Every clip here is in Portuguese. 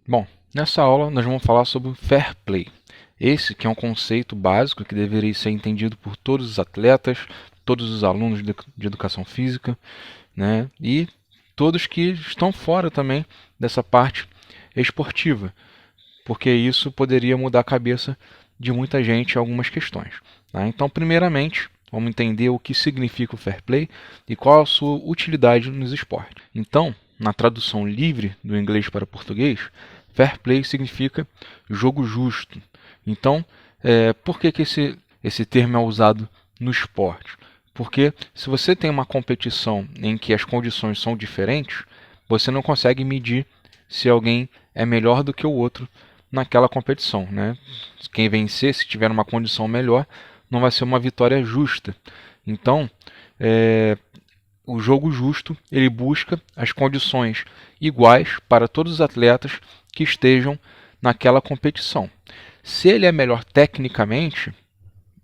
Bom, nessa aula nós vamos falar sobre o fair play. Esse que é um conceito básico que deveria ser entendido por todos os atletas, todos os alunos de educação física, né? E todos que estão fora também dessa parte esportiva, porque isso poderia mudar a cabeça de muita gente em algumas questões. Tá? Então, primeiramente, vamos entender o que significa o fair play e qual a sua utilidade nos esportes. Então, na tradução livre do inglês para português, fair play significa jogo justo. Então, por que esse termo é usado no esporte? Porque se você tem uma competição em que as condições são diferentes, você não consegue medir se alguém é melhor do que o outro naquela competição, né? Quem vencer, se tiver uma condição melhor, não vai ser uma vitória justa. Então, o jogo justo ele busca as condições iguais para todos os atletas que estejam naquela competição. Se ele é melhor tecnicamente,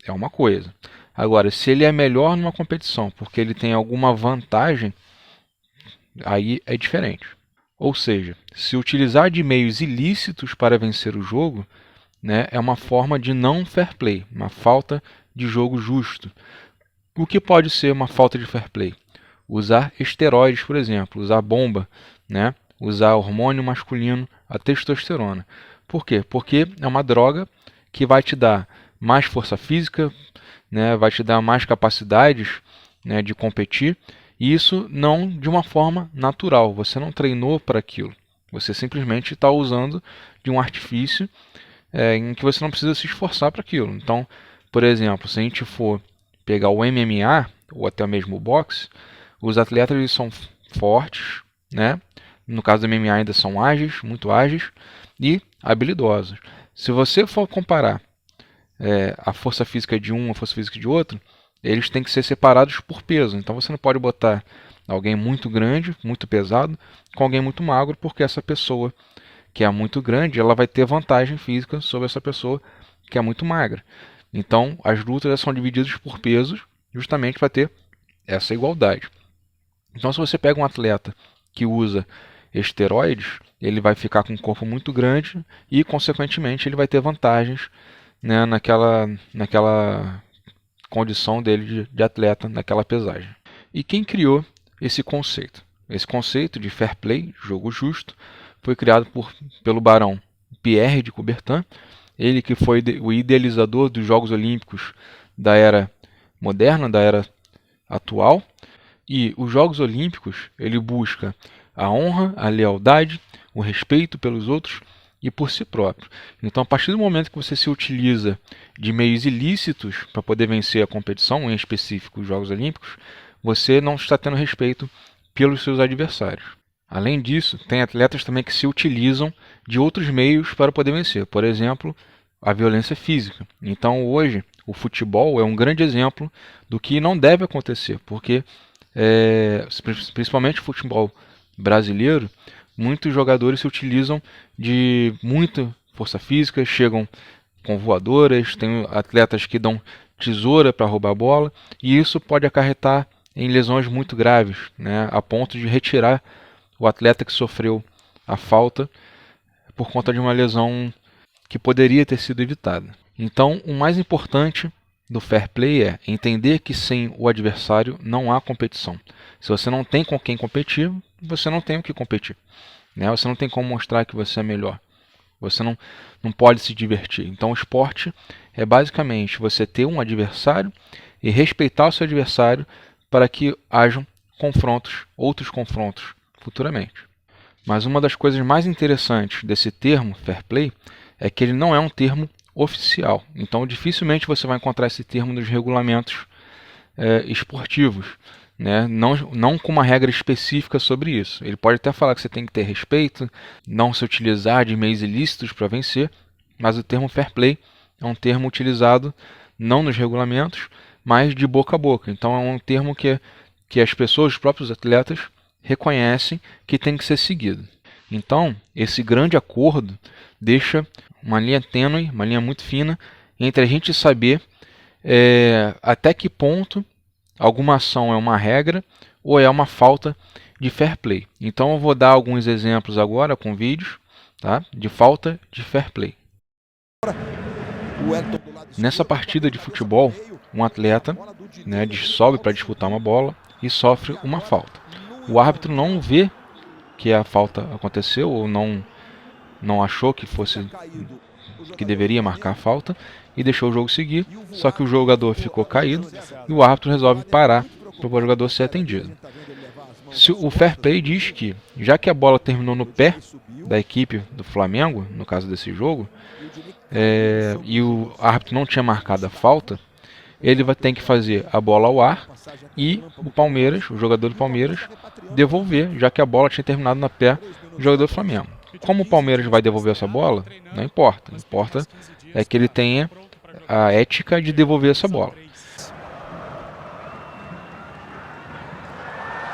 é uma coisa. Agora, se ele é melhor numa competição porque ele tem alguma vantagem, aí é diferente. Ou seja, se utilizar de meios ilícitos para vencer o jogo, né, é uma forma de não fair play, uma falta de jogo justo. O que pode ser uma falta de fair play? Usar esteroides, por exemplo, usar bomba, né, usar hormônio masculino, a testosterona. Por quê? Porque é uma droga que vai te dar mais força física, né, vai te dar mais capacidades, né, de competir, e isso não de uma forma natural. Você não treinou para aquilo. Você simplesmente está usando de um artifício em que você não precisa se esforçar para aquilo. Então, por exemplo, se a gente for pegar o MMA ou até mesmo o boxe, os atletas eles são fortes, né? No caso do MMA ainda são ágeis, muito ágeis e habilidosos. Se você for comparar a força física de um, a força física de outro, eles têm que ser separados por peso. Então você não pode botar alguém muito grande, muito pesado, com alguém muito magro, porque essa pessoa que é muito grande, ela vai ter vantagem física sobre essa pessoa que é muito magra. Então as lutas são divididas por pesos, justamente para ter essa igualdade. Então se você pega um atleta que usa esteroides, ele vai ficar com um corpo muito grande e, consequentemente, ele vai ter vantagens, né, naquela condição dele de atleta, naquela pesagem. E quem criou esse conceito? Esse conceito de fair play, jogo justo, foi criado pelo barão Pierre de Coubertin, ele que foi o idealizador dos Jogos Olímpicos da era moderna, da era atual. E os Jogos Olímpicos, ele busca a honra, a lealdade, o respeito pelos outros e por si próprio. Então, a partir do momento que você se utiliza de meios ilícitos para poder vencer a competição, em específico os Jogos Olímpicos, você não está tendo respeito pelos seus adversários. Além disso, tem atletas também que se utilizam de outros meios para poder vencer. Por exemplo, a violência física. Então, hoje, o futebol é um grande exemplo do que não deve acontecer, porque principalmente o futebol brasileiro, muitos jogadores se utilizam de muita força física, chegam com voadoras, tem atletas que dão tesoura para roubar a bola, e isso pode acarretar em lesões muito graves, né, a ponto de retirar o atleta que sofreu a falta por conta de uma lesão que poderia ter sido evitada. Então, o mais importante do fair play é entender que sem o adversário não há competição. Se você não tem com quem competir, você não tem o que competir, né? Você não tem como mostrar que você é melhor. Você não pode se divertir. Então o esporte é basicamente você ter um adversário e respeitar o seu adversário para que hajam confrontos, outros confrontos futuramente. Mas uma das coisas mais interessantes desse termo, fair play, é que ele não é um termo oficial. Então dificilmente você vai encontrar esse termo nos regulamentos esportivos, né? Não com uma regra específica sobre isso. Ele pode até falar que você tem que ter respeito, não se utilizar de meios ilícitos para vencer, mas o termo fair play é um termo utilizado não nos regulamentos, mas de boca a boca. Então é um termo que as pessoas, os próprios atletas, reconhecem que tem que ser seguido. Então, esse grande acordo deixa uma linha tênue, uma linha muito fina, entre a gente saber até que ponto alguma ação é uma regra ou é uma falta de fair play. Então eu vou dar alguns exemplos agora com vídeos, tá? De falta de fair play. Nessa partida de futebol, um atleta, né, sobe para disputar uma bola e sofre uma falta. O árbitro não vê que a falta aconteceu ou não achou que deveria marcar a falta e deixou o jogo seguir, só que o jogador ficou caído e o árbitro resolve parar para o jogador ser atendido. O fair play diz que, já que a bola terminou no pé da equipe do Flamengo, no caso desse jogo, e o árbitro não tinha marcado a falta, ele vai ter que fazer a bola ao ar e o Palmeiras, o jogador do Palmeiras, devolver, já que a bola tinha terminado no pé do jogador do Flamengo. Como o Palmeiras vai devolver essa bola, não importa. Importa é que ele tenha a ética de devolver essa bola.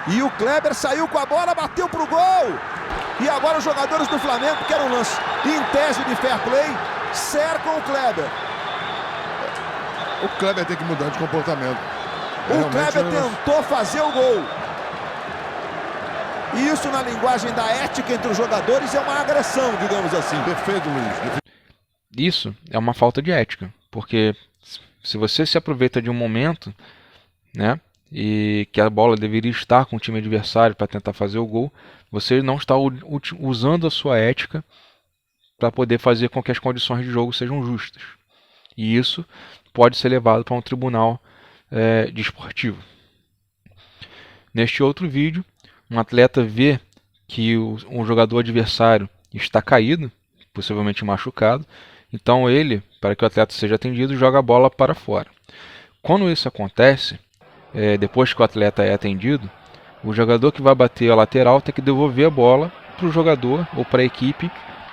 E o Kleber saiu com a bola, bateu pro gol. E agora os jogadores do Flamengo, que era um lance em tese de fair play, cercam o Kleber. O Kleber tem que mudar de comportamento. O Kleber tentou fazer o gol. E isso, na linguagem da ética entre os jogadores, é uma agressão, digamos assim. Perfeito, Luiz. Isso é uma falta de ética, porque se você se aproveita de um momento, né, e que a bola deveria estar com o time adversário para tentar fazer o gol, você não está usando a sua ética para poder fazer com que as condições de jogo sejam justas. E isso pode ser levado para um tribunal desportivo. Neste outro vídeo, um atleta vê que um jogador adversário está caído, possivelmente machucado, então ele, para que o atleta seja atendido, joga a bola para fora. Quando isso acontece, depois que o atleta é atendido, o jogador que vai bater a lateral tem que devolver a bola para o jogador ou para a equipe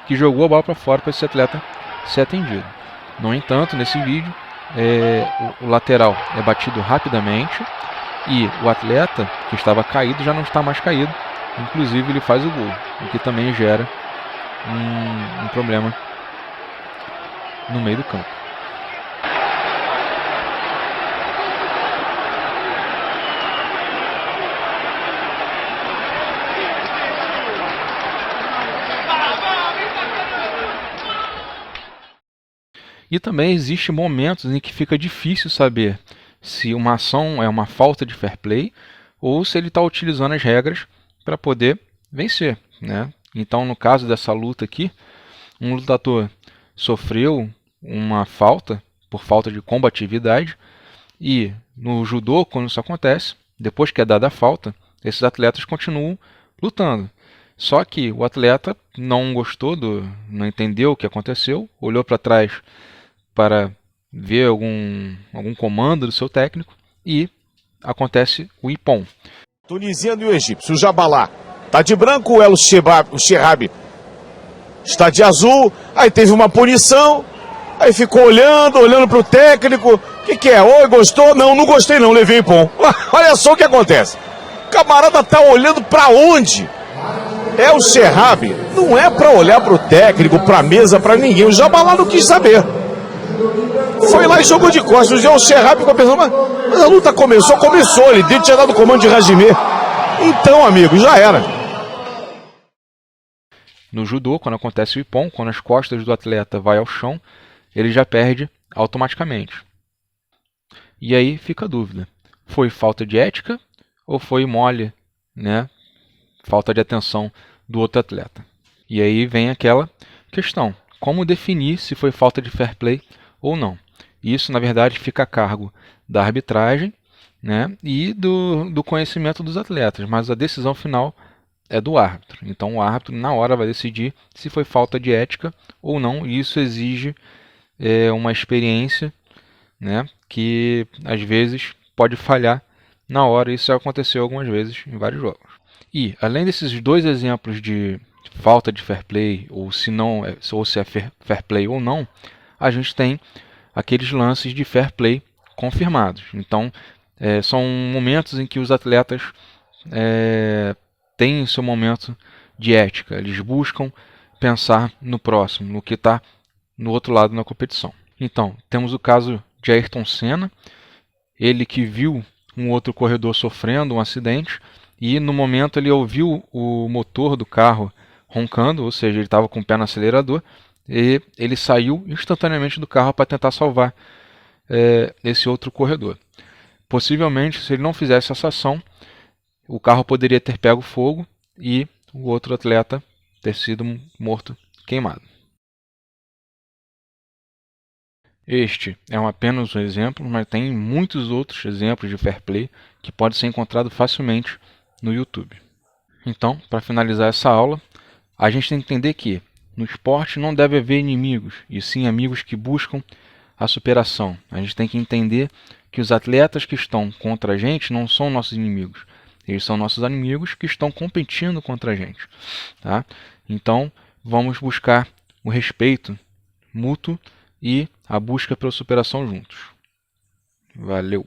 que jogou a bola para fora para esse atleta ser atendido. No entanto, nesse vídeo, o lateral é batido rapidamente e o atleta que estava caído já não está mais caído, inclusive ele faz o gol, o que também gera um problema no meio do campo. E também existem momentos em que fica difícil saber se uma ação é uma falta de fair play ou se ele está utilizando as regras para poder vencer, né? Então, no caso dessa luta aqui, um lutador sofreu uma falta por falta de combatividade e no judô, quando isso acontece, depois que é dada a falta, esses atletas continuam lutando. Só que o atleta não gostou, não entendeu o que aconteceu, olhou para trás para ver algum comando do seu técnico e acontece o Ippon. Tunisiano e o egípcio, o Jabalá. Tá de branco o El Sherabi. Está de azul, aí teve uma punição, aí ficou olhando pro técnico. O que é? Oi, gostou? Não, não gostei não, levei Ippon. Olha só o que acontece. O camarada tá olhando para onde? El Sherabi não é para olhar pro técnico, pra mesa, para ninguém. O Jabalá não quis saber. Foi lá e jogou de costas. O Sherabi ficou pensando, mas a luta começou. Ele tinha dado o comando de Hajime. Então, amigo, já era. No judô, quando acontece o Ippon, quando as costas do atleta vai ao chão, ele já perde automaticamente. E aí fica a dúvida. Foi falta de ética ou foi mole, né? Falta de atenção do outro atleta? E aí vem aquela questão. Como definir se foi falta de fair play ou não? Isso, na verdade, fica a cargo da arbitragem, né, e do conhecimento dos atletas, mas a decisão final é do árbitro. Então o árbitro, na hora, vai decidir se foi falta de ética ou não, e isso exige uma experiência, né, que às vezes pode falhar na hora, e isso já aconteceu algumas vezes em vários jogos. E, além desses dois exemplos de falta de fair play, ou se é fair play ou não, a gente tem aqueles lances de fair play confirmados. Então, são momentos em que os atletas têm seu momento de ética. Eles buscam pensar no próximo, no que está no outro lado na competição. Então, temos o caso de Ayrton Senna, ele que viu um outro corredor sofrendo um acidente e no momento ele ouviu o motor do carro roncando, ou seja, ele estava com o pé no acelerador, e ele saiu instantaneamente do carro para tentar salvar esse outro corredor. Possivelmente, se ele não fizesse essa ação, o carro poderia ter pego fogo e o outro atleta ter sido morto, queimado. Este é apenas um exemplo, mas tem muitos outros exemplos de fair play que podem ser encontrados facilmente no YouTube. Então, para finalizar essa aula, a gente tem que entender que no esporte não deve haver inimigos, e sim amigos que buscam a superação. A gente tem que entender que os atletas que estão contra a gente não são nossos inimigos. Eles são nossos amigos que estão competindo contra a gente. Tá? Então, vamos buscar o respeito mútuo e a busca pela superação juntos. Valeu!